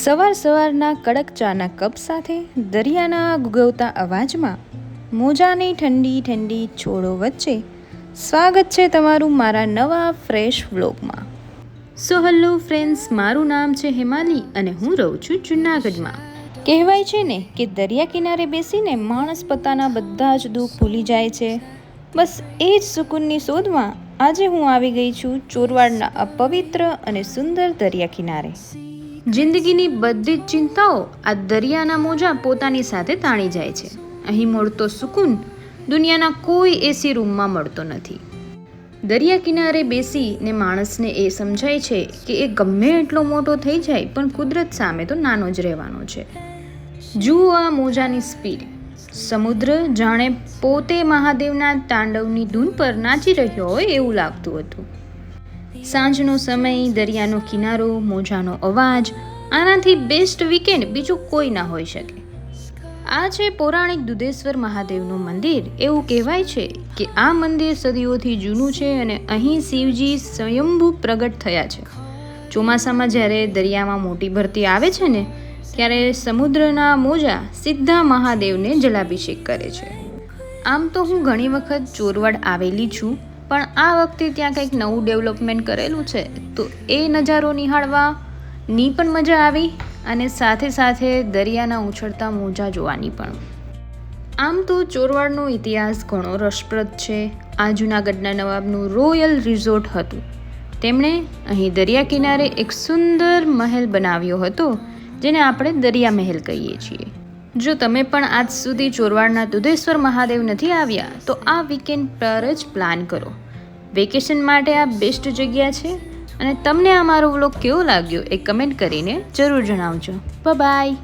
સવાર સવારના કડક ચાના કપ સાથે દરિયાના ગુગવતા અવાજમાં મોજાની ઠંડી ઠંડી છોડો વચ્ચે સ્વાગત છે તમારું મારા નવા ફ્રેશ વ્લોગમાં. સો હેલો ફ્રેન્ડ્સ, મારું નામ છે હિમાલી અને હું રહું છું જૂનાગઢમાં. કહેવાય છે ને કે દરિયા કિનારે બેસીને માણસ પોતાના બધા જ દુઃખ ભૂલી જાય છે. બસ એ જ સુકૂનની શોધમાં આજે હું આવી ગઈ છું ચોરવાડના અપવિત્ર અને સુંદર દરિયા કિનારે. જિંદગીની બધી જ ચિંતાઓ આ દરિયાના મોજા પોતાની સાથે તાણી જાય છે. અહીં મળતો સુકૂન દુનિયાના કોઈ એસી રૂમમાં મળતો નથી. દરિયા કિનારે બેસીને માણસને એ સમજાય છે કે એ ગમે એટલો મોટો થઈ જાય પણ કુદરત સામે તો નાનો જ રહેવાનો છે. જુઓ આ મોજાની સ્પીડ. સમુદ્ર જાણે પોતે મહાદેવના તાંડવની ધૂન પર નાચી રહ્યો હોય એવું લાગતું હતું. સાંજનો સમય, દરિયાનો કિનારો, મોજાનો અવાજ, આનાથી બેસ્ટ વીકેન્ડ બીજું કોઈ ના હોઈ શકે. આ છે પૌરાણિક દુધેશ્વર મહાદેવનું મંદિર. એવું કહેવાય છે કે આ મંદિર સદીઓથી જૂનું છે અને અહીં શિવજી સ્વયંભૂ પ્રગટ થયા છે. ચોમાસામાં જ્યારે દરિયામાં મોટી ભરતી આવે છે ને ત્યારે સમુદ્રના મોજા સીધા મહાદેવને જલાભિષેક કરે છે. આમ તો હું ઘણી વખત ચોરવાડ આવેલી છું, પણ આ વખતે ત્યાં કંઈક નવું ડેવલપમેન્ટ કરેલું છે તો એ નજારો નિહાળવાની પણ મજા આવી અને સાથે સાથે દરિયાના ઉછળતા મોજા જોવાની પણ. આમ તો ચોરવાડનો ઇતિહાસ ઘણો રસપ્રદ છે. આ જૂનાગઢના નવાબનું રોયલ રિઝોર્ટ હતું. તેમણે અહીં દરિયા કિનારે એક સુંદર મહેલ બનાવ્યો હતો જેને આપણે દરિયા મહેલ કહીએ છીએ. જો તમે પણ આજ સુધી ચોરવાડના દુધેશ્વર મહાદેવ નથી આવ્યા તો આ વીકેન્ડ પર જ પ્લાન કરો. વેકેશન માટે આ બેસ્ટ જગ્યા છે. અને તમને આ મારો વ્લોગ કેવો લાગ્યો એ કમેન્ટ કરીને જરૂર જણાવજો. બાય.